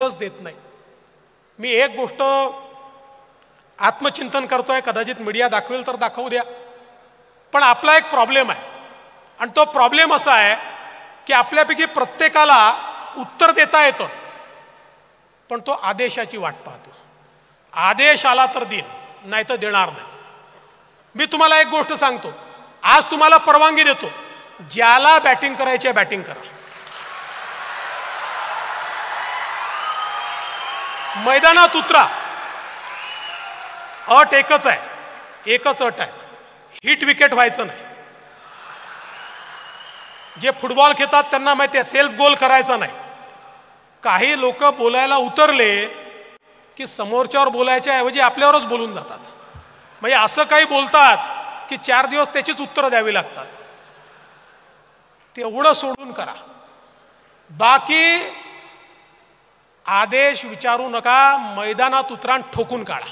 देत नाही. मी एक गोष्ट आत्मचिंतन करतोय, कदाचित मीडिया दाखवेल तर दाखवू द्या, पण आपला एक प्रॉब्लेम आहे आणि तो प्रॉब्लेम असा आहे की आपल्यापैकी प्रत्येकाला उत्तर देता येतं, पण तो आदेशाची वाट पाहतो. आदेश आला तर देईन, नाही तर देणार नाही. मी तुम्हाला एक गोष्ट सांगतो, आज तुम्हाला परवानगी देतो, ज्याला बॅटिंग करायची आहे बॅटिंग करा. मैदानात उतरा. अट एकच आहे, एकच अट आहे, हिट विकेट व्हायचं नाही. जे फुटबॉल खेळतात त्यांना माहिती आहे, सेल्फ गोल करायचा नाही. काही लोक बोलायला उतरले की समोरच्यावर बोलायच्या ऐवजी आपल्यावरच बोलून जातात. म्हणजे असं काही बोलतात की 4 दिवस त्याचीच उत्तरं द्यावी लागतात. तेवढं सोडून करा. बाकी आदेश विचारू नका, मैदानात उतरा, ठोकून काढा.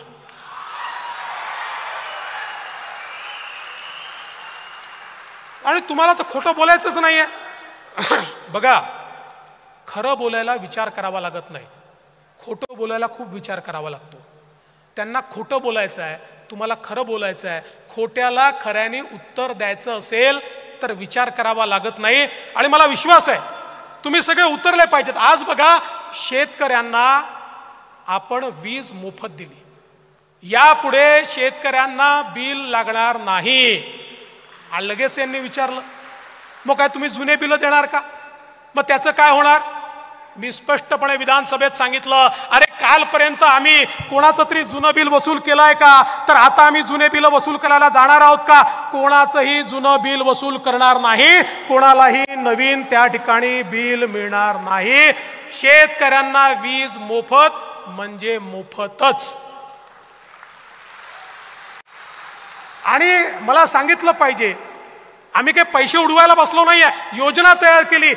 आणि तुम्हाला तर खोटं बोलायचंच नाहीये. बघा, खरं बोलायला विचार करावा लागत नाही, खोटं बोलायला खूप विचार करावा लागतो. त्यांना खोटं बोलायचं आहे, तुम्हाला खरं बोलायचं आहे. खोट्याला खऱ्याने उत्तर द्यायचं असेल तर विचार करावा लागत नाही. आणि मला विश्वास आहे तुम्ही सगळे उतरले पाहिजेत. आज बघा, शेतकऱ्यांना आपण वीज मोफत दिली, यापुढे शेतकऱ्यांना बिल लागणार नाही. लगेच यांनी विचारलं, मग काय तुम्ही जुने बिल देणार का? मग त्याचं काय होणार? मी स्पष्टपणे विधानसभेत सांगितलं, अरे कालपर्यंत आम्ही कोणाचं तरी जुनं बिल वसूल केलंय का? तर आता आम्ही जुने बिल वसूल करायला जाणार आहोत का? कोणाचंही जुनं बिल वसूल करणार नाही, कोणालाही नवीन त्या ठिकाणी बिल मिळणार नाही. शेतकऱ्यांना वीज मोफत म्हणजे मोफतच. आणि मला सांगितलं पाहिजे, आम्ही काही पैसे उडवायला बसलो नाहीये, योजना तयार केली.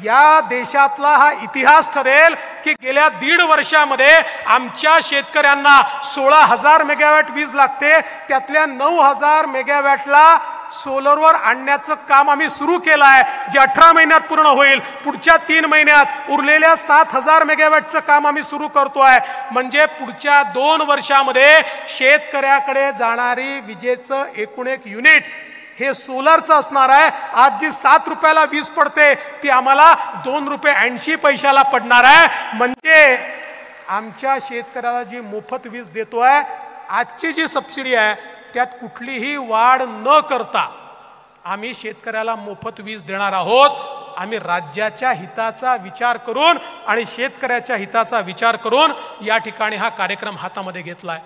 या देशातला हा इतिहास ठरेल की गेल्या 1.5 वर्षामध्ये आमच्या शेतकऱ्यांना 16,000 मेगावॅट वीज लागते, त्यातल्या 9,000 मेगावॅटला सोलरवर आणण्याचं काम आम्ही सुरू केलं आहे, जे 18 महिन्यात पूर्ण होईल. पुढच्या 3 महिन्यात उरलेल्या 7,000 मेगावॅटचं काम आम्ही सुरू करतोय. म्हणजे पुढच्या 2 वर्षामध्ये शेतकऱ्याकडे जाणारी विजेचं एकूण एक युनिट हे सोलरचं असणार आहे. आज जी 7 रुपयाला वीज पडते ती आम्हाला 2 रुपये 80 पैशाला पडणार आहे. म्हणजे आमच्या शेतकऱ्याला जी मोफत वीज देतोय, आजची जी सबसिडी आहे त्यात कुठलीही वाढ न करता आम्ही शेतकऱ्याला मोफत वीज देणार आहोत. आम्ही राज्याच्या हिताचा विचार करून आणि शेतकऱ्याच्या हिताचा विचार करून या ठिकाणी हा कार्यक्रम हातामध्ये घेतलाय.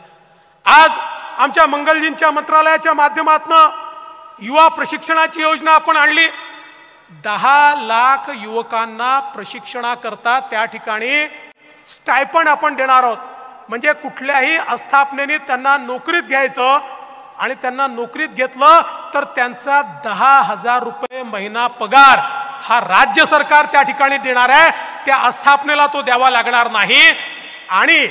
आज आमच्या मंगलजींच्या मंत्रालयाच्या माध्यमातून युवा प्रशिक्षणाची योजना आपण आणली. 10 लाख युवकांना प्रशिक्षणाकरता त्या ठिकाणी स्टायपंड आपण देणार आहोत. म्हणजे कुठल्याही आस्थापनेने त्यांना नोकरीत घ्यायचं आणि त्यांना नोकरीत घेतलं तर त्यांचा 10,000 रुपये महिना पगार हा राज्य सरकार त्या ठिकाणी देणार आहे. त्या आस्थापनेला तो द्यावा लागणार नाही. आणि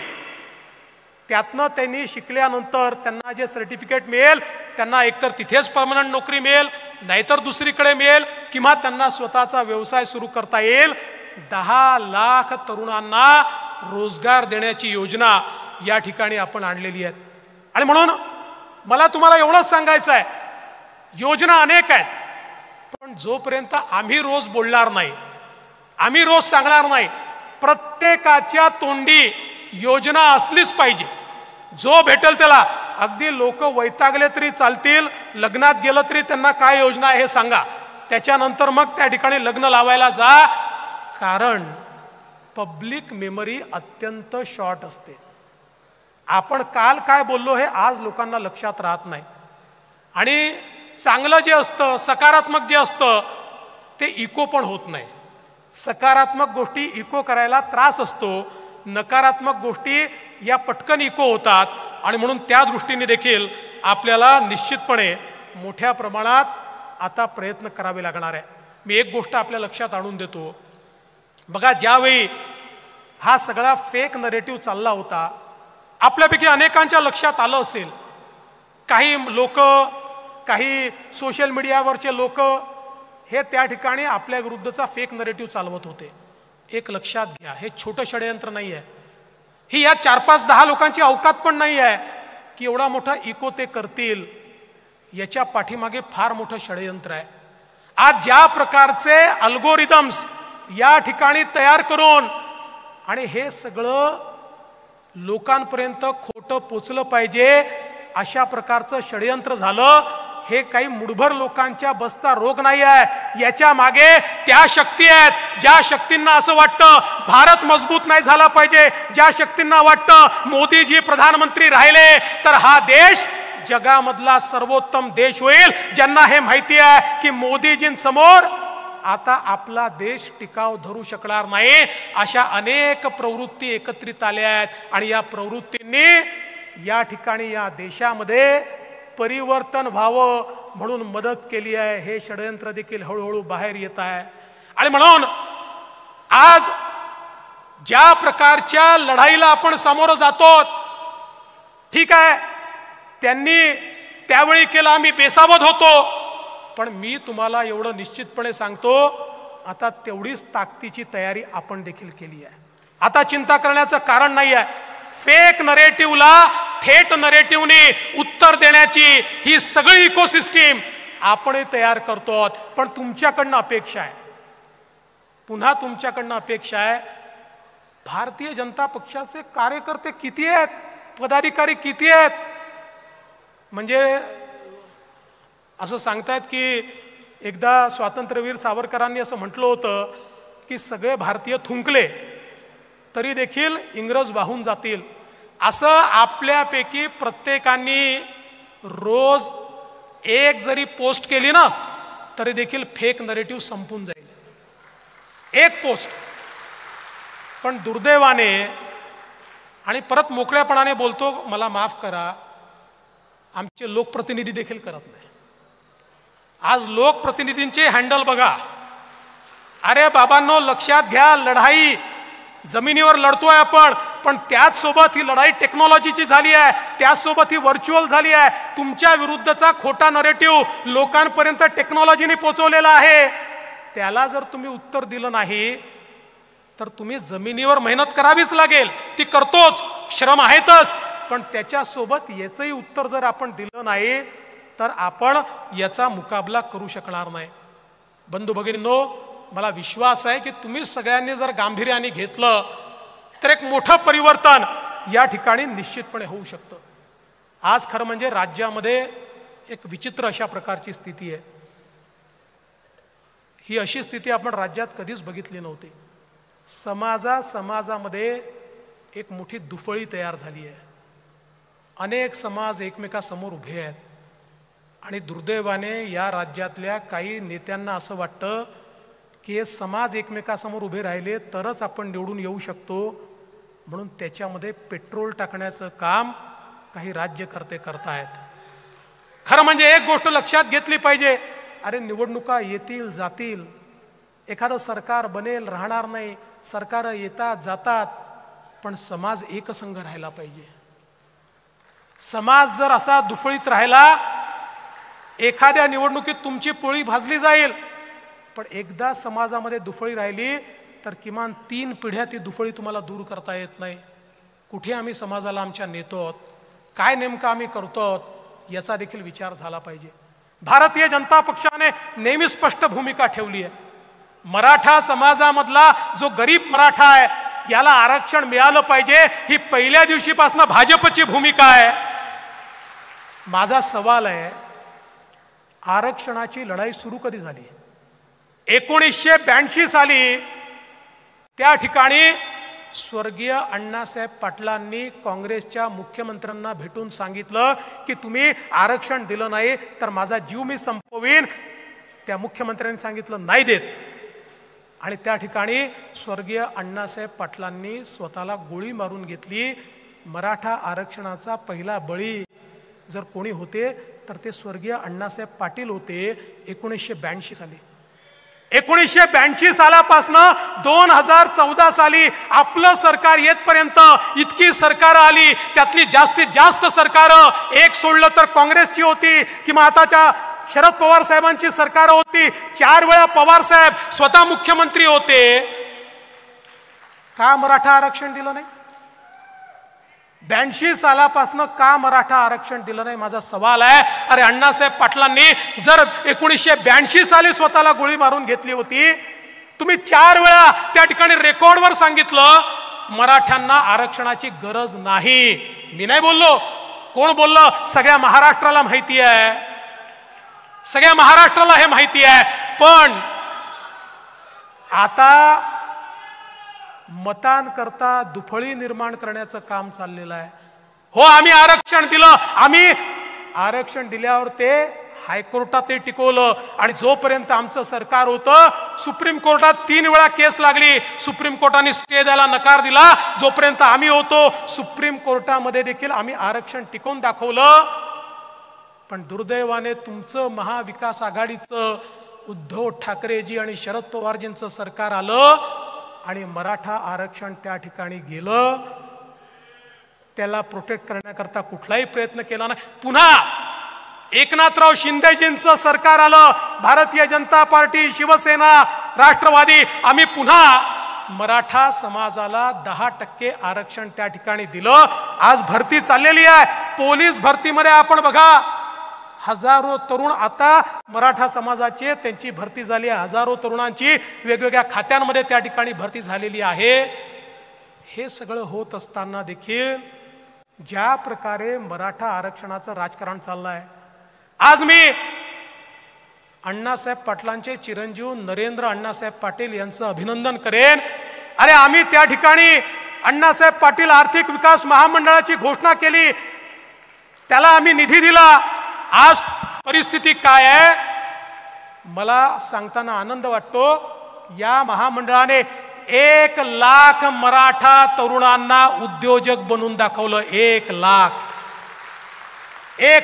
त्यातनं त्यांनी शिकल्यानंतर त्यांना जे सर्टिफिकेट मिळेल, त्यांना एकतर तिथेच परमनंट नोकरी मिळेल, नाहीतर दुसरीकडे मिळेल, किंवा त्यांना स्वतःचा व्यवसाय सुरू करता येईल. 10 लाख तरुणांना रोजगार देण्याची योजना या ठिकाणी आपण आणलेली आहे. आणि म्हणून मला तुम्हाला एवढंच सांगायचं आहे, योजना अनेक आहेत, पण जोपर्यंत आम्ही रोज बोलणार नाही, आम्ही रोज सांगणार नाही, प्रत्येकाच्या तोंडी योजना असलीच पाहिजे. जो भेटेल त्याला, अगदी लोक वैतागले तरी चालतील, लग्नात गेलं तरी त्यांना काय योजना आहे हे सांगा, त्याच्यानंतर मग त्या ठिकाणी लग्न लावायला जा. कारण पब्लिक मेमरी अत्यंत शॉर्ट असते. आपण काल काय बोललो हे आज लोकांना लक्षात राहत नाही. आणि चांगलं जे असतं, सकारात्मक जे असतं ते इको पण होत नाही. सकारात्मक गोष्टी इको करायला त्रास असतो, नकारात्मक गोष्टी या पटकन इको होतात. आणि म्हणून त्या दृष्टीने देखील आपल्याला निश्चितपणे मोठ्या प्रमाणात आता प्रयत्न करावे लागणार आहे. मी एक गोष्ट आपल्या लक्षात आणून देतो. बघा, ज्यावेळी हा सगळा फेक नरेटिव्ह चालला होता, आपल्यापैकी अनेकांच्या लक्षात आलं असेल, काही लोक, काही सोशल मीडियावरचे लोक हे त्या ठिकाणी आपल्या विरुद्धचा फेक नरेटिव्ह चालवत होते. एक लक्षात घ्या, हे छोटं षडयंत्र नाही आहे. ही या 4-5-10 लोकांची अवकात पण नाही आहे की एवढा मोठा इको ते करतील. याच्या पाठीमागे फार मोठं षडयंत्र आहे. आज ज्या प्रकारचे अल्गोरिदम्स या ठिकाणी तयार करून आणि हे सगळं लोकांपर्यंत खोटं पोचलं पाहिजे अशा प्रकारचं षडयंत्र झालं. हे काही मुठभर लोकांच्या बसचा रोग नाही आहे. याच्या मागे त्या शक्ती आहेत ज्या शक्तींना असं वाटतं भारत मजबूत नाही झाला पाहिजे, ज्या शक्तींना वाटतं मोदीजी प्रधानमंत्री राहिले तर हा देश जगामधला सर्वोत्तम देश होईल. ज्यांना हे माहिती आहे की मोदीजींसमोर आता आपला देश टिकाव धरू शकणार नाही, अशा अनेक प्रवृत्ती एकत्रित आल्या आहेत. आणि या प्रवृत्तींनी या ठिकाणी या देशामध्ये परिवर्तन व्हावं म्हणून मदत केली आहे. हे षडयंत्र देखील हळूहळू बाहेर येत आहे. आणि म्हणून आज ज्या प्रकारच्या लढाईला आपण सामोरं जातो, ठीक आहे त्यांनी त्यावेळी केलं, आम्ही बेसावध होतो, पण मी तुम्हाला एवढं निश्चितपणे सांगतो आता तेवढीच ताकदीची तयारी आपण देखील केली आहे. आता चिंता करण्याचं कारण नाही आहे. फेक नरेटिव्हला थेट नरेटिव्हने उत्तर देण्याची ही सगळी इकोसिस्टीम आपण तयार करतो. पण तुमच्याकडनं अपेक्षा आहे, पुन्हा तुमच्याकडनं अपेक्षा आहे, भारतीय जनता पक्षाचे कार्यकर्ते किती आहेत, पदाधिकारी किती आहेत. म्हणजे असं सांगतायत की एकदा स्वातंत्र्यवीर सावरकरांनी असं म्हटलं होतं की सगळे भारतीय थुंकले तरी देखील इंग्रज वाहून जातील. असं आपल्यापैकी प्रत्येकाने रोज एक जरी पोस्ट केली ना तरी देखील फेक नरेटिव्ह संपून जाईल, एक पोस्ट. पण दुर्दैवाने, आणि परत मोकळ्यापणाने बोलतो, मला माफ करा, आमचे लोकप्रतिनिधी देखील करत नाही. आज लोकप्रतिनिधींचे हँडल बघा. अरे बाबांनो, लक्षात घ्या, लढाई जमिनीवर लढतोय आपण, पण त्याच सोबत ही लढाई टेक्नॉलॉजीची झाली आहे, त्याचसोबत ही व्हर्च्युअल झाली आहे. तुमच्या विरुद्धचा खोटा नरेटिव्ह लोकांपर्यंत टेक्नॉलॉजीने पोहोचवलेला आहे. त्याला जर तुम्ही उत्तर दिलं नाही तर तुम्ही जमिनीवर मेहनत करावीच लागेल, ती करतोच, श्रम आहेतच, पण त्याच्यासोबत याचंही उत्तर जर आपण दिलं नाही तर आपण याचा मुकाबला करू शकणार नाही. बंधू भगिनींनो, मला विश्वास आहे की तुम्ही सगळ्यांनी जर गांभीर्याने घेतलं तर एक मोठं परिवर्तन या ठिकाणी निश्चितपणे होऊ शकतं. आज खरं म्हणजे राज्यामध्ये एक विचित्र अशा प्रकारची स्थिती आहे. ही अशी स्थिती आपण राज्यात कधीच बघितली नव्हती. समाजामध्ये एक मोठी दुफळी तयार झाली आहे. अनेक समाज एकमेकासमोर उभे आहेत आणि दुर्दैवाने या राज्यातल्या काही नेत्यांना असं वाटतं की हे समाज एकमेकासमोर उभे राहिले तरच आपण निवडून येऊ शकतो, म्हणून त्याच्यामध्ये पेट्रोल टाकण्याचं काम काही राज्यकर्ते करतायत. खरं म्हणजे एक गोष्ट लक्षात घेतली पाहिजे, अरे निवडणुका येतील जातील, एखादं सरकार बनेल राहणार नाही, सरकार येतात जातात, पण समाज एकसंघ राहायला पाहिजे. समाज जर असा दुफळीत राहिला, एखाद्या निवडणुकीत तुमची पोळी भाजली जाईल, पण एकदा समाजामध्ये दुफळी राहिली तर किमान 3 पिढ्या ती दुफळी तुम्हाला दूर करता येत नाही. कुठे आम्ही समाजाला आमच्या नेतो, काय नेमकं आम्ही करतो, याचा देखील विचार झाला पाहिजे. भारतीय जनता पक्षाने नेहमी स्पष्ट भूमिका ठेवली आहे. मराठा समाजामधला जो गरीब मराठा आहे याला आरक्षण मिळालं पाहिजे, ही पहिल्या दिवशीपासून भाजपची भूमिका आहे. माझा सवाल आहे, आरक्षणाची लढाई सुरू कधी झाली? 1982 साली त्या ठिकाणी स्वर्गीय अण्णासाहेब पाटलांनी काँग्रेसच्या मुख्यमंत्र्यांना भेटून सांगितलं की तुम्ही आरक्षण दिलं नाही तर माझा जीव मी संपवीन. त्या मुख्यमंत्र्यांनी सांगितलं नाही देत, आणि त्या ठिकाणी स्वर्गीय अण्णासाहेब पाटलांनी स्वतःला गोळी मारून घेतली. मराठा आरक्षणाचा पहिला बळी जर कोणी होते तर ते स्वर्गीय अण्णासाहेब पाटील होते 1982 साली. 1982 सालापासनं 2014 साली आपलं सरकार येतपर्यंत इतकी सरकार आली, त्यातली जास्तीत जास्त सरकारं एक सोडलं तर काँग्रेसची होती किंवा आताच्या शरद पवार साहेबांची सरकार होती. 4 वेळा पवार साहेब स्वतः मुख्यमंत्री होते. का मराठा आरक्षण दिलं नाही? 82 सालापासून का मराठा आरक्षण दिलं नाही माझा सवाल आहे. अरे अण्णासाहेब पाटलांनी जर 1982 साली स्वतःला गोळी मारून घेतली होती, तुम्ही 4 वेळा त्या ठिकाणी रेकॉर्डवर सांगितलं मराठ्यांना आरक्षणाची गरज नाही. मी नाही बोललो, कोण बोललं? सगळ्या महाराष्ट्राला माहिती आहे, सगळ्या महाराष्ट्राला हे माहिती आहे. पण आता मतांकरता दुफळी निर्माण करण्याचं काम चाललेलं आहे. हो, आम्ही आरक्षण दिलं, आम्ही आरक्षण दिल्यावर ते हायकोर्टात ते टिकवलं आणि जोपर्यंत आमचं सरकार होतं सुप्रीम कोर्टात 3 वेळा केस लागली, सुप्रीम कोर्टाने स्टे द्यायला नकार दिला. जोपर्यंत आम्ही होतो सुप्रीम कोर्टामध्ये देखील आम्ही आरक्षण टिकवून दाखवलं. पण दुर्दैवाने तुमचं महाविकास आघाडीचं उद्धव ठाकरेजी आणि शरद पवारजींचं सरकार आलं आणि मराठा आरक्षण त्या ठिकाणी गेलं. त्याला प्रोटेक्ट करण्याकरता कुठलाही प्रयत्न केला नाही. पुन्हा एकनाथराव शिंदेजींचं सरकार आलं, भारतीय जनता पार्टी, शिवसेना, राष्ट्रवादी, आम्ही पुन्हा मराठा समाजाला 10% आरक्षण त्या ठिकाणी दिलं. आज भरती चाललेली आहे. पोलीस भरतीमध्ये आपण बघा, हजारो तरुण आता मराठा समाजाचे त्यांची भरती झाली आहे. हजारो तरुणांची वेगवेगळ्या खात्यांमध्ये त्या ठिकाणी भरती झालेली आहे. हे सगळं होत असताना देखील ज्या प्रकारे मराठा आरक्षणाचं राजकारण चाललंय, आज मी अण्णासाहेब पाटलांचे चिरंजीव नरेंद्र अण्णासाहेब पाटील यांचं अभिनंदन करेन. अरे आम्ही त्या ठिकाणी अण्णासाहेब पाटील आर्थिक विकास महामंडळाची घोषणा केली, त्याला आम्ही निधी दिला. आज परिस्थिती काय आहे मला सांगताना आनंद वाटतो. या महामंडळाने 1 लाख मराठा तरुणांना उद्योजक बनवून दाखवलं. 1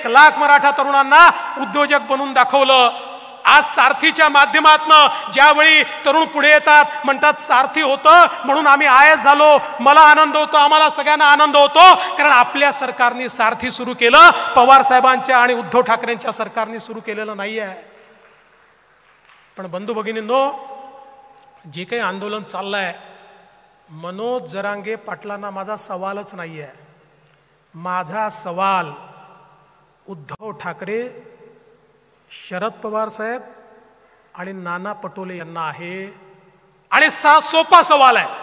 लाख मराठा तरुणांना उद्योजक बनवून दाखवलं. आज सारथीच्या माध्यमातून ज्यावेळी तरुण पुढे येतात, म्हणतात सारथी होतं म्हणून आम्ही IAS झालो, मला आनंद होतो, आम्हाला सगळ्यांना आनंद होतो, कारण आपल्या सरकारने सारथी सुरू केलं, पवार साहेबांच्या आणि उद्धव ठाकरेंच्या सरकारने सुरू केलेलं नाही आहे. पण बंधू भगिनींनो, जे काही आंदोलन चाललंय, मनोज जरांगे पाटलांना माझा सवालच नाही आहे. माझा सवाल उद्धव ठाकरे, शरद पवार साहेब आणि नाना पटोले यांना आहे. आणि सोपा सवाल आहे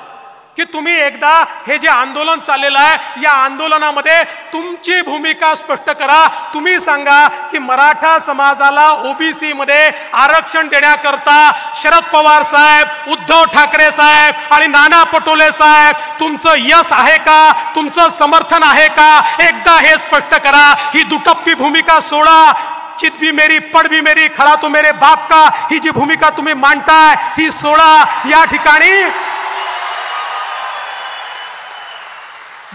की तुम्ही एकदा हे जे आंदोलन चाललेलं आहे, या आंदोलनामध्ये तुमची भूमिका स्पष्ट करा. तुम्ही सांगा की मराठा समाजाला OBC मध्ये आरक्षण देण्याकरता शरद पवार साहेब, उद्धव ठाकरे साहेब आणि नाना पटोले साहेब तुमचं यश आहे का, तुमचं समर्थन आहे का? एकदा हे स्पष्ट करा. ही दुटप्पी भूमिका सोडा. चित भी मेरी, पड भी मेरी, खड़ा तो मेरे बाप का, ही जी भूमिका तुम्ही मांडताय ही सोडा. या ठिकाणी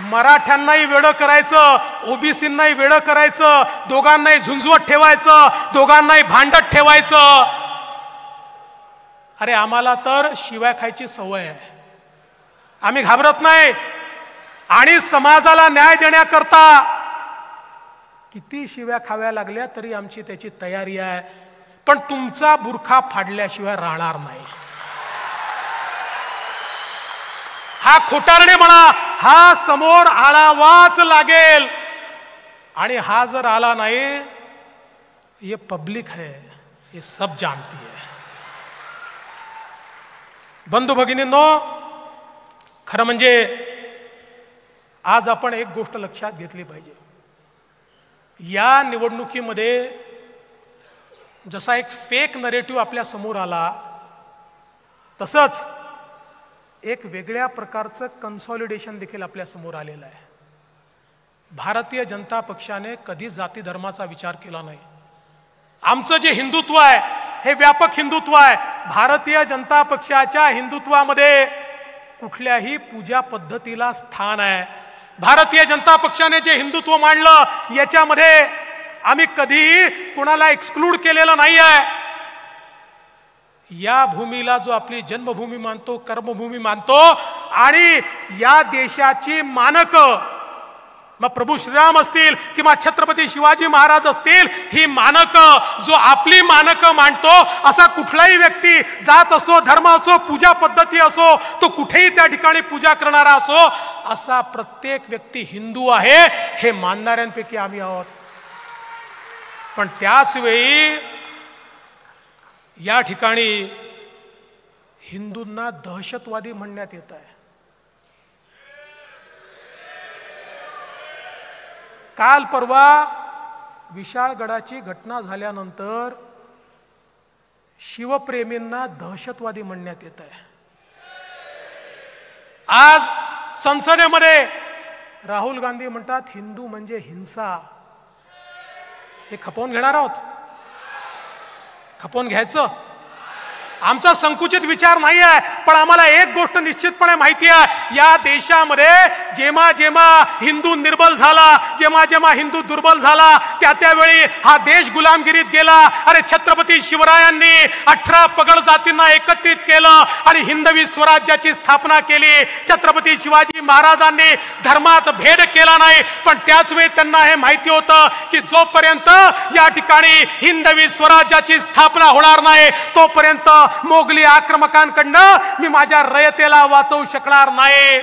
मराठ्यांनाही वेडं करायचं, OBCंनाही वेडं करायचं, दोघांनाही झुंजवत ठेवायचं, दोघांनाही भांडत ठेवायचं. अरे आम्हाला तर शिव्या खायची सवय आहे, आम्ही घाबरत नाही. आणि समाजाला न्याय देण्याकरता किती शिव्या खाव्या लागल्या तरी आमची त्याची तयारी आहे. पण तुमचा बुरखा फाडल्याशिवाय राहणार नाही. हा खोटारडे म्हणा, हा समोर आणावाच लागेल. आणि हा जर आला नाही, ये पब्लिक है, ये सब जानती है. बंधू भगिनींनो, खरं म्हणजे आज आपण एक गोष्ट लक्षात घेतली पाहिजे. या निवडणुकीमध्ये जसा एक फेक नरेटिव्ह आपल्या समोर आला, तसंच एक वेगळ्या प्रकारचं कन्सॉलिडेशन देखील आपल्या समोर आलेलं आहे. भारतीय जनता पक्षाने कधी जाती धर्माचा विचार केला नाही. आमचं जे हिंदुत्व आहे हे व्यापक हिंदुत्व आहे. भारतीय जनता पक्षाच्या हिंदुत्वामध्ये कुठल्याही पूजा पद्धतीला स्थान आहे. भारतीय जनता पक्षाने जे हिंदुत्व मांडलं याच्यामध्ये आम्ही कधीही कुणाला एक्सक्लूड केलेलं नाही आहे. या भूमीला जो आपली जन्मभूमी मानतो, कर्मभूमी मानतो, आणि या देशाची मानक मग प्रभू श्रीराम असतील किंवा छत्रपती शिवाजी महाराज असतील, ही मानक, जो आपली मानक मांडतो असा कुठलाही व्यक्ती, जात असो, धर्म असो, पूजा पद्धती असो, तो कुठेही त्या ठिकाणी पूजा करणारा असो, असा प्रत्येक व्यक्ती हिंदू आहे हे मानणाऱ्यांपैकी आम्ही आहोत. पण त्याच वेळी या ठिकाणी हिंदूंना दहशतवादी म्हणण्यात येत आहे. काल परवा विशाळगडाची घटना झाल्यानंतर शिवप्रेमींना दहशतवादी म्हणण्यात येत आहे. आज संसदेमध्ये राहुल गांधी म्हणतात हिंदू म्हणजे हिंसा. हे खपवून घेणार आहोत? खपवून घ्यायचं? आमचा संकुचित विचार नाही आहे, पण आम्हाला एक गोष्ट निश्चितपणे माहिती आहे, या देशामध्ये जेव्हा जेव्हा हिंदू निर्बल झाला, जेव्हा जेव्हा हिंदू दुर्बल झाला, त्यावेळी हा देश गुलामगिरीत गेला. अरे छत्रपती शिवरायांनी 18 पगड जातींना एकत्रित केलं आणि हिंदवी स्वराज्याची स्थापना केली. छत्रपती शिवाजी महाराजांनी धर्मात भेद केला नाही, पण त्याच वेळी त्यांना हे माहिती होतं की जोपर्यंत या ठिकाणी हिंदवी स्वराज्याची स्थापना होणार नाही, तोपर्यंत मोगली आक्रमकांकडनं मी माझ्या रयतेला वाचवू शकणार नाही.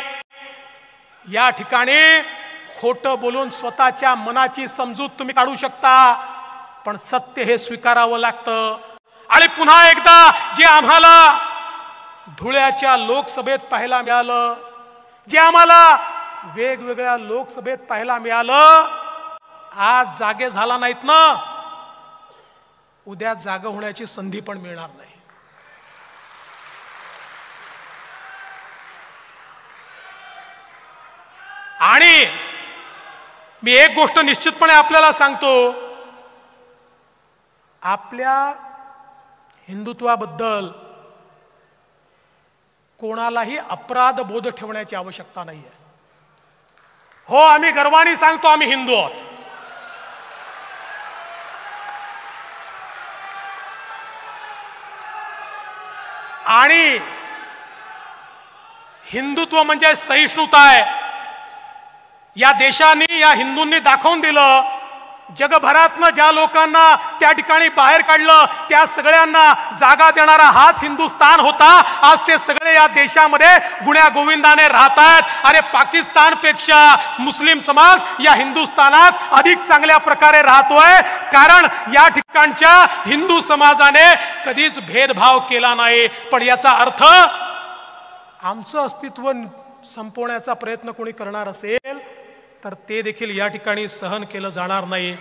या ठिकाणी खोटं बोलून स्वतःच्या मनाची समजूत तुम्ही काढू शकता, पण सत्य हे स्वीकारावं लागतं. आणि पुन्हा एकदा जे आम्हाला धुळ्याच्या लोकसभेत पाहायला मिळालं, जे आम्हाला वेगवेगळ्या लोकसभेत पाहायला मिळालं, आज जागे झाला नाहीत ना, उद्या जागा होण्याची संधी पण मिळणार नाही. आणि मी एक गोष्ट निश्चितपणे आपल्याला सांगतो, आपल्या हिंदुत्वाबद्दल कोणालाही अपराध बोध ठेवण्याची आवश्यकता नाही आहे. हो, आम्ही गर्वाने सांगतो आम्ही हिंदू आहोत. आणि हिंदुत्व म्हणजे सहिष्णुता आहे. या देशाने, या हिंदूंनी दाखवून दिलं, जगभरातनं ज्या लोकांना त्या ठिकाणी बाहेर काढलं, त्या सगळ्यांना जागा देणारा हाच हिंदुस्थान होता. आज ते सगळे या देशामध्ये गुण्या गोविंदाने राहतात. अरे पाकिस्तानपेक्षा मुस्लिम समाज या हिंदुस्थानात अधिक चांगल्या प्रकारे राहतोय, कारण या ठिकाणच्या हिंदू समाजाने कधीच भेदभाव केला नाही. पण याचा अर्थ आमचं अस्तित्व संपवण्याचा प्रयत्न कोणी करणार असेल तर ते देखील या ठिकाणी सहन केलं जाणार नाही,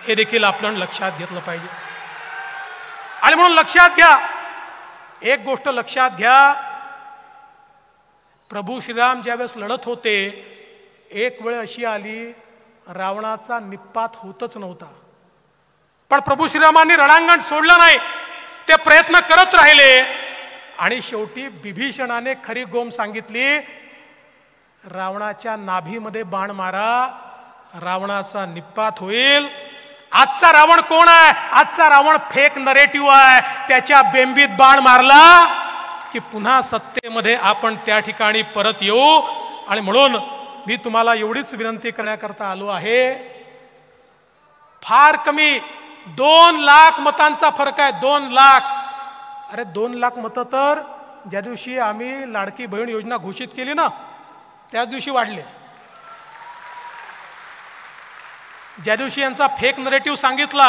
हे देखील आपण लक्षात घेतलं पाहिजे. आणि म्हणून लक्षात घ्या, एक गोष्ट लक्षात घ्या, प्रभू श्रीराम ज्यावेळेस लढत होते, एक वेळ अशी आली रावणाचा निपात होतच नव्हता, पण प्रभू श्रीरामांनी रणांगण सोडलं नाही, ते प्रयत्न करत राहिले. आणि शेवटी बिभीषणाने खरी गोम सांगितली, रावणाच्या नाभीमध्ये बाण मारा, रावणाचा निपात होईल. आजचा रावण कोण आहे? आजचा रावण फेक नरेटिव्ह आहे. त्याच्या बेंबीत बाण मारला की पुन्हा सत्तेमध्ये आपण त्या ठिकाणी परत येऊ. आणि म्हणून मी तुम्हाला एवढीच विनंती करण्याकरता आलो आहे, फार कमी 2 लाख मतांचा फरक आहे. 2 लाख. अरे 2 लाख मतं तर ज्या दिवशी आम्ही लाडकी बहीण योजना घोषित केली ना, त्याच दिवशी वाढले. ज्या दिवशी यांचा फेक नरेटिव्ह सांगितला,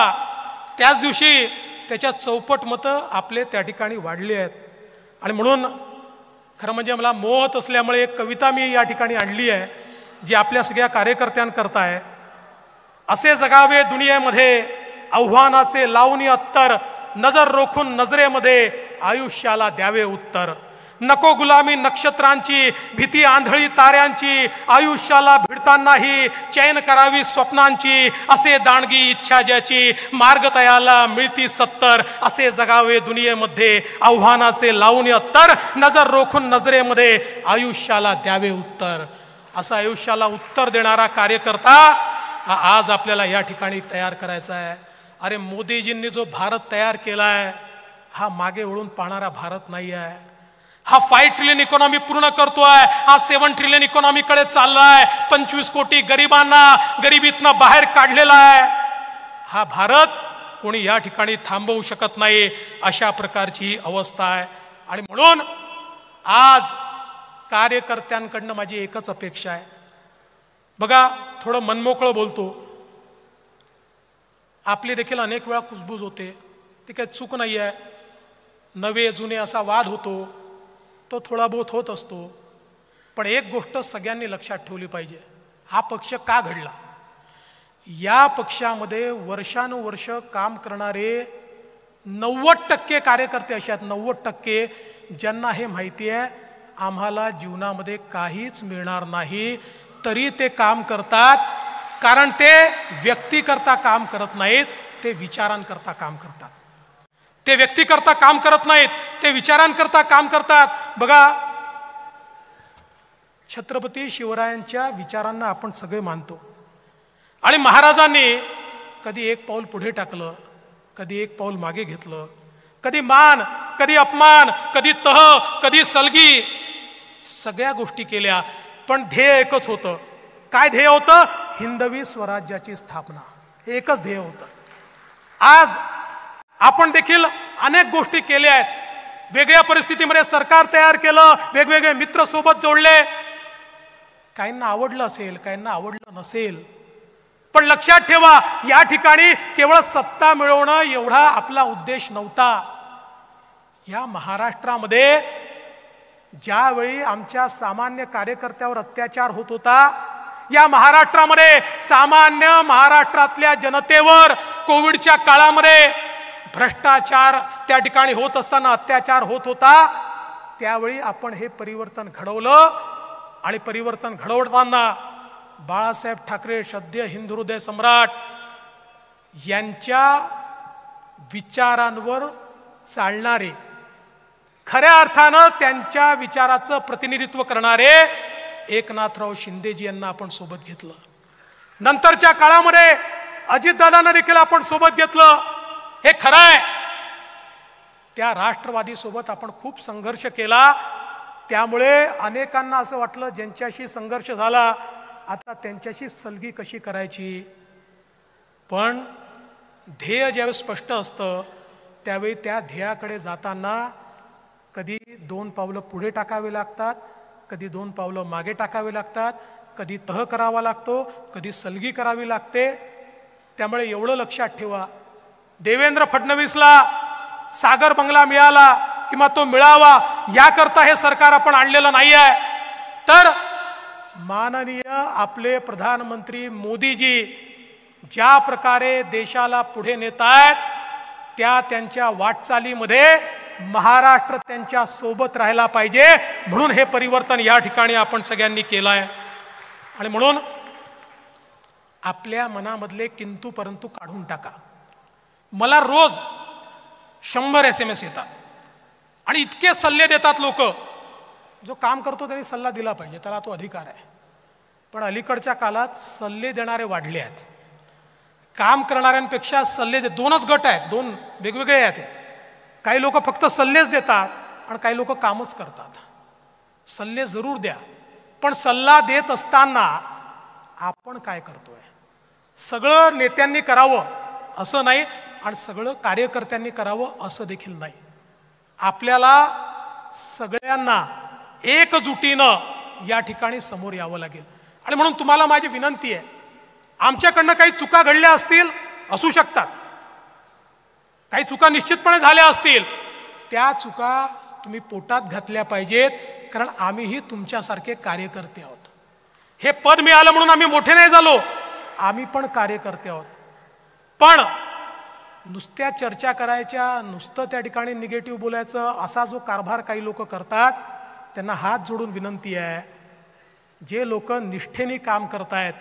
त्याच दिवशी त्याच्या चौपट मतं आपले त्या ठिकाणी वाढले आहेत. आणि म्हणून खरं म्हणजे मला मोहत असल्यामुळे एक कविता मी या ठिकाणी आणली आहे, जी आपल्या सगळ्या कार्यकर्त्यांकरता आहे. असे जगावे दुनियेमध्ये आव्हानाचे लावणी अत्तर, नजर रोखून नजरेमध्ये आयुष्याला द्यावे उत्तर. नको गुलामी नक्षत्रांची, भीती आंधळी ताऱ्यांची, आयुष्याला भिडतानाही चैन करावी स्वप्नांची. असे दांडगी इच्छा ज्याची, मार्ग तयाला मिळती 70. असे जगावे दुनियेमध्ये आव्हानाचे लावून अत्तर, नजर रोखून नजरेमध्ये आयुष्याला द्यावे उत्तर. असा आयुष्याला उत्तर देणारा कार्यकर्ता हा आज आपल्याला या ठिकाणी तयार करायचा आहे. अरे मोदीजींनी जो भारत तयार केला आहे, हा मागे वळून पाहणारा भारत नाही आहे. हा 5 ट्रिलियन इकॉनॉमी पूर्ण करतोय, हा 7 ट्रिलियन इकॉनॉमीकडे चाललाय, 25 कोटी गरिबांना गरिबीतनं बाहेर काढलेला आहे. हा भारत कोणी या ठिकाणी थांबवू शकत नाही, अशा प्रकारची अवस्था आहे. आणि म्हणून आज कार्यकर्त्यांकडनं माझी एकच अपेक्षा आहे. बघा, थोडं मनमोकळं बोलतो, आपली देखील अनेक वेळा कुजबूज होते, ती काही चूक नाही आहे. नवे जुने असा वाद होतो, तो थोडा बहुत होत असतो. पण एक गोष्ट सगळ्यांनी लक्षात ठेवली पाहिजे, हा पक्ष का घडला. या पक्षामध्ये वर्षानुवर्ष काम करणारे 90% कार्यकर्ते असे आहेत, 90%, ज्यांना हे माहिती आहे आम्हाला जीवनामध्ये काहीच मिळणार नाही, तरी ते काम करतात. कारण ते व्यक्तीकरता काम करत नाहीत, ते विचारांकरता काम करतात. ते व्यक्तीकरता काम करत नाहीत, ते विचारांकरता काम करतात. बघा, छत्रपती शिवरायांच्या विचारांना आपण सगळे मानतो. आणि महाराजांनी कधी एक पाऊल पुढे टाकलं, कधी एक पाऊल मागे घेतलं, कधी मान, कधी अपमान, कधी तह, कधी सलगी, सगळ्या गोष्टी केल्या. पण ध्येय एकच होतं. काय ध्येय होतं? हिंदवी स्वराज्याची स्थापना. हे एकच ध्येय होतं. आज आपण देखील अनेक गोष्टी केल्या आहेत. वेगळ्या परिस्थितीमध्ये सरकार तयार केलं, वेगवेगळे मित्र सोबत जोडले. काहींना आवडलं असेल, काहींना आवडलं नसेल, पण लक्षात ठेवा, या ठिकाणी केवळ सत्ता मिळवणं एवढा आपला उद्देश नव्हता. या महाराष्ट्रामध्ये ज्यावेळी आमच्या सामान्य कार्यकर्त्यावर अत्याचार होत होता, या महाराष्ट्रामध्ये सामान्य महाराष्ट्रातल्या जनतेवर कोविडच्या काळामध्ये भ्रष्टाचार त्या ठिकाणी होत असताना अत्याचार होत होता, त्यावेळी आपण हे परिवर्तन घडवलं. आणि परिवर्तन घडवताना बाळासाहेब ठाकरे, सद्य हिंदुहृदय सम्राट, यांच्या विचारांवर चालणारे, खऱ्या अर्थानं त्यांच्या विचाराचं प्रतिनिधित्व करणारे एकनाथराव शिंदेजी यांना आपण सोबत घेतलं. नंतरच्या काळामध्ये अजितदादांना देखील आपण सोबत घेतलं. हे खरं आहे, त्या राष्ट्रवादी सोबत आपण खूप संघर्ष केला. त्यामुळे अनेकांना असं वाटलं ज्यांच्याशी संघर्ष झाला आता त्यांच्याशी सलगी कशी करायची. पण ध्येय ज्यावेळी स्पष्ट असतं त्यावेळी त्या ध्येयाकडे जाताना कधी 2 पावलं पुढे टाकावे लागतात, कधी 2 पावलं मागे टाकावे लागतात, कधी तह करावा लागतो, कधी सलगी करावी लागते. त्यामुळे एवढं लक्षात ठेवा, देवेंद्र फडणवीसला सागर बंगला मिळाला किंवा तो मिळावा याकरता हे सरकार आपण आणलेलं नाही आहे. तर माननीय आपले प्रधानमंत्री मोदीजी ज्या प्रकारे देशाला पुढे नेत आहेत, त्या त्यांच्या वाटचालीमध्ये महाराष्ट्र त्यांच्या सोबत राहायला पाहिजे. म्हणून हे परिवर्तन या ठिकाणी आपण सगळ्यांनी केलं आहे. आणि म्हणून आपल्या मनामधले किंतु परंतु काढून टाका. मला रोज 100 SMS येतात आणि इतके सल्ले देतात लोक. जो काम करतो त्यांनी सल्ला दिला पाहिजे, त्याला तो अधिकार आहे. पण अलीकडच्या काळात सल्ले देणारे वाढले आहेत. काम करणाऱ्यांपेक्षा सल्ले 2च गट आहेत, 2 वेगवेगळे आहेत. काही लोक फक्त सल्लेच देतात आणि काही लोक कामच करतात. सल्ले जरूर द्या, पण सल्ला देत असताना आपण काय करतोय. सगळं नेत्यांनी करावं असं नाही आणि सगळं कार्यकर्त्यांनी करावं असं देखील नाही. आपल्याला सगळ्यांना एकजुटीनं या ठिकाणी समोर यावं लागेल. आणि म्हणून तुम्हाला माझी विनंती आहे, आमच्याकडनं काही चुका घडल्या असतील, असू शकतात, काही चुका निश्चितपणे झाल्या असतील, त्या चुका तुम्ही पोटात घातल्या पाहिजेत. कारण आम्हीही तुमच्यासारखे कार्यकर्ते आहोत. हे पद मिळालं म्हणून आम्ही मोठे नाही झालो, आम्ही पण कार्यकर्ते आहोत. पण नुसत्या चर्चा करायच्या, नुसतं त्या ठिकाणी निगेटिव्ह बोलायचं, असा जो कारभार काही लोक करतात, त्यांना हात जोडून विनंती आहे, जे लोक निष्ठेने काम करतायत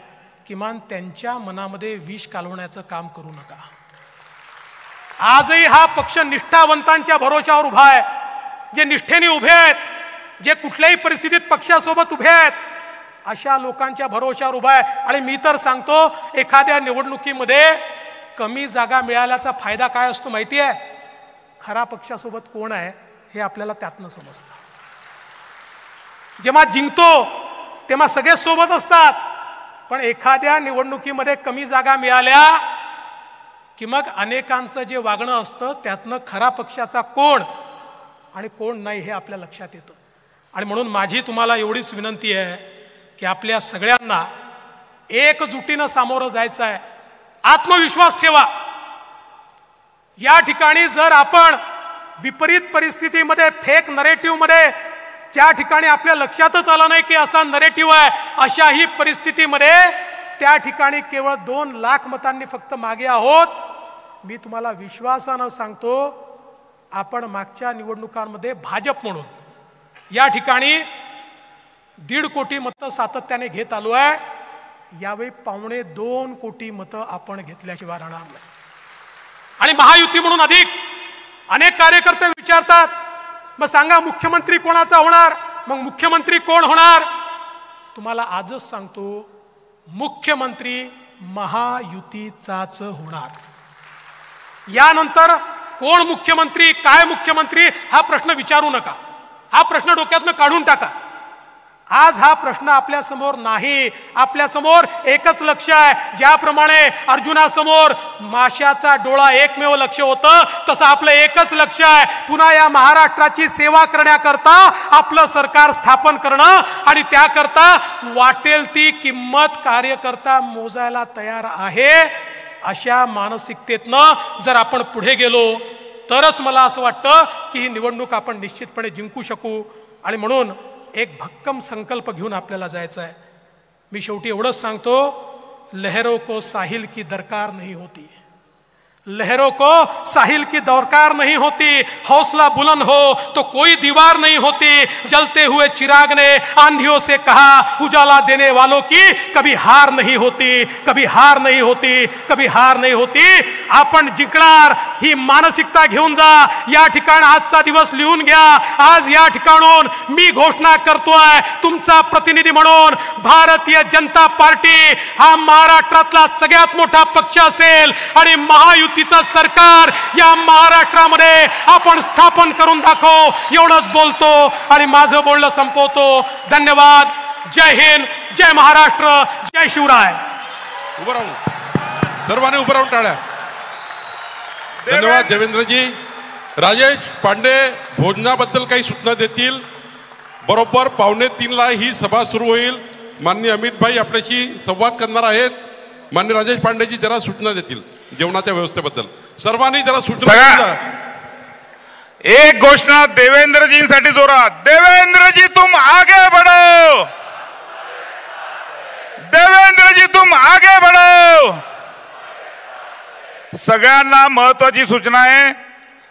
किमान त्यांच्या मनामध्ये विष कालवण्याचं काम करू नका. आजही हा पक्ष निष्ठावंतांच्या भरोशावर उभा आहे. जे निष्ठेने उभे आहेत, जे कुठल्याही परिस्थितीत पक्षासोबत उभे आहेत, अशा लोकांच्या भरोशावर उभा आहे. आणि मी तर सांगतो, एखाद्या निवडणुकीमध्ये कमी जागा मिळाल्याचा फायदा काय असतो माहिती आहे? खरा पक्षासोबत कोण आहे हे आपल्याला त्यातनं समजतं. जेव्हा जिंकतो तेव्हा सगळे सोबत असतात, पण एखाद्या निवडणुकीमध्ये कमी जागा मिळाल्या की मग अनेकांचं जे वागणं असतं त्यातनं खरा पक्षाचा कोण आणि कोण नाही हे आपल्या लक्षात येतं. आणि म्हणून माझी तुम्हाला एवढीच विनंती आहे की आपल्या सगळ्यांना एकजुटीनं सामोरं जायचं आहे. आत्मविश्वास ठेवा. या ठिकाणी जर आपण विपरीत परिस्थितीमध्ये, फेक नरेटिव्हमध्ये, ज्या ठिकाणी आपल्या लक्षातच आलं नाही की असा नरेटिव्ह आहे, अशाही परिस्थितीमध्ये त्या ठिकाणी केवळ 2 लाख मतांनी फक्त मागे आहोत. मी तुम्हाला विश्वासानं सांगतो, आपण मागच्या निवडणुकांमध्ये भाजप म्हणून या ठिकाणी 1.5 कोटी मतं सातत्याने घेत आलो आहे. यावेळी 1.25 कोटी मतं आपण घेतल्याशिवाय राहणार नाही. आणि महायुती म्हणून अनेक कार्यकर्ते विचारतात, मग सांगा मुख्यमंत्री कोणाचा होणार, मग मुख्यमंत्री कोण होणार. तुम्हाला आजच सांगतो, मुख्यमंत्री महायुतीचाच होणार. यानंतर कोण मुख्यमंत्री, काय मुख्यमंत्री हा प्रश्न विचारू नका. हा प्रश्न डोक्यातनं काढून टाका. आज हा प्रश्न आपल्या समोर नाही. आपल्या समोर एकच लक्ष्य आहे. ज्याप्रमाणे अर्जुनासमोर माशाचा डोळा एकमेव लक्ष्य होतं, तसं आपलं एकच लक्ष्य आहे, पुन्हा या महाराष्ट्राची सेवा करण्याकरता आपलं सरकार स्थापन करणं. आणि त्याकरता वाटेल ती किंमत कार्यकर्ता मोजायला तयार आहे. अशा मानसिकतेतनं जर आपण पुढे गेलो तरच मला असं वाटतं की ही निवडणूक आपण निश्चितपणे जिंकू शकू. आणि म्हणून एक भक्कम संकल्प घेऊन आपल्याला जायचं आहे. मी शेवटी एवढंच सांगतो, लहरों को साहिल की दरकार नहीं होती, लहरों को साहिल की दरकार नहीं होती. हौसला बुलंद हो तो कोई दीवार नहीं होती. जलते हुए चिराग ने आंधियों से कहा, उजाला देने वालों की कभी हार नहीं होती, कभी हार नहीं होती, कभी हार नहीं होती. आपण जिंकणार ही मानसिकता घेऊन जा. या ठिकाणी आजचा दिवस लिहून घ्या. आज या ठिकाणून मी घोषणा करतोय, तुमचा प्रतिनिधी म्हणून, भारतीय जनता पार्टी हा महाराष्ट्रातला सगळ्यात मोठा पक्ष असेल आणि महायुती सरकार या महाराष्ट्रामध्ये आपण स्थापन करून दाखवू. एवढंच बोलतो आणि माझं बोलणं संपवतो. धन्यवाद. जय हिंद, जय महाराष्ट्र, जय शिवराय. उभं राहून सर्वांनी उभं राहून टाळ्या. धन्यवाद देवेंद्रजी. राजेश पांडे भोजनाबद्दल काही सूचना देतील. बरोबर 2:45ला ही सभा सुरू होईल. माननीय अमित भाई आपल्याशी संवाद करणार आहेत. माननीय राजेश पांडेजी जरा सूचना देतील जेवणाच्या व्यवस्थेबद्दल. सर्वांनी जरा सूचना. एक घोषणा देवेंद्रजींसाठी जोरात. देवेंद्रजी तुम आगे बढ़ो, देवेंद्रजी तुम आगे बढ़ो. सगळ्यांना महत्वाची सूचना आहे.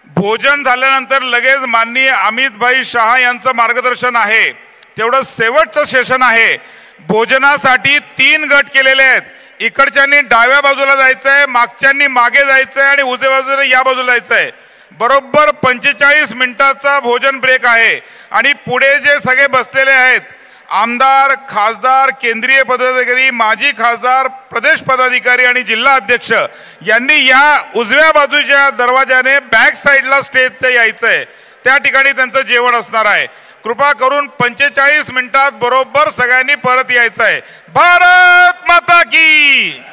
भोजन झाल्यानंतर लगेच माननीय अमितभाई शहा यांचं मार्गदर्शन आहे. तेवढं शेवटचं सेशन आहे. भोजनासाठी 3 गट केलेले आहेत. इकडच्यांनी डाव्या बाजूला जायचंय, मागच्यांनी मागे जायचंय आणि उजव्या बाजूला या बाजूला जायचंय. बरोबर 45 मिनिटाचा भोजन ब्रेक आहे. आणि पुढे जे सगळे बसलेले आहेत, आमदार, खासदार, केंद्रीय पदाधिकारी, माजी खासदार, प्रदेश पदाधिकारी आणि जिल्हा अध्यक्ष यांनी या उजव्या बाजूच्या दरवाजाने बॅक साईडला स्टेजचं यायचंय. त्या ठिकाणी त्यांचं जेवण असणार आहे. कृपा करून 45 मिनिटात बरोबर सगळ्यांनी परत यायचं आहे. भारत माता की.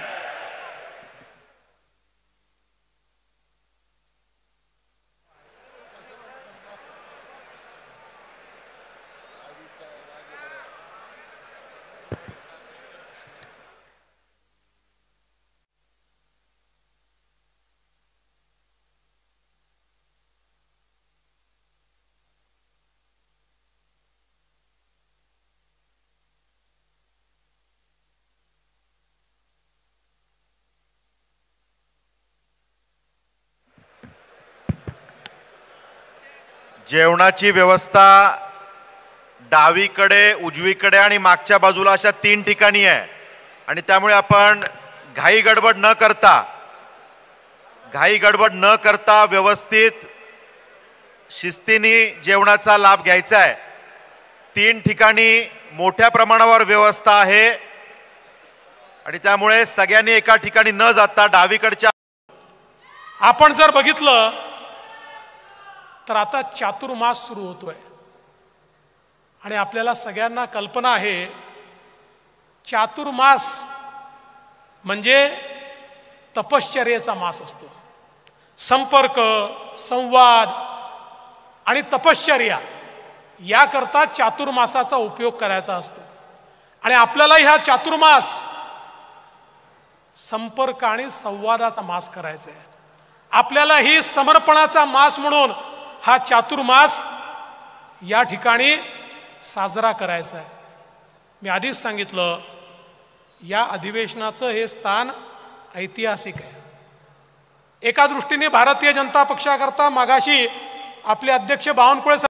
जेवणाची व्यवस्था डावीकडे, उजवीकडे आणि मागच्या बाजूला अशा 3 ठिकाणी आहे. आणि त्यामुळे आपण घाई गडबड न करता व्यवस्थित शिस्तीने जेवणाचा लाभ घ्यायचा आहे. 3 ठिकाणी मोठ्या प्रमाणावर व्यवस्था आहे आणि त्यामुळे सगळ्यांनी एका ठिकाणी न जाता डावीकडच्या. आपण जर बघितलं तर आता चातुर्मास सुरू होतोय आणि आपल्याला सगळ्यांना कल्पना आहे चातुर्मास म्हणजे तपश्चर्येचा मास असतो. संपर्क, संवाद आणि तपश्चर्या याकरता चातुर्मासाचा उपयोग करायचा असतो. आणि आपल्याला ह्या चातुर्मास संपर्क आणि संवादाचा मास करायचा आहे. आपल्याला ही समर्पणाचा मास म्हणून हा चातुर्मास या ठिकाणी साजरा करायचा आहे. मी आधीच सांगितलं या अधिवेशनाचं हे स्थान ऐतिहासिक आहे. एका दृष्टीने भारतीय जनता पक्षाकरता मागाशी आपले अध्यक्ष बावनकुळे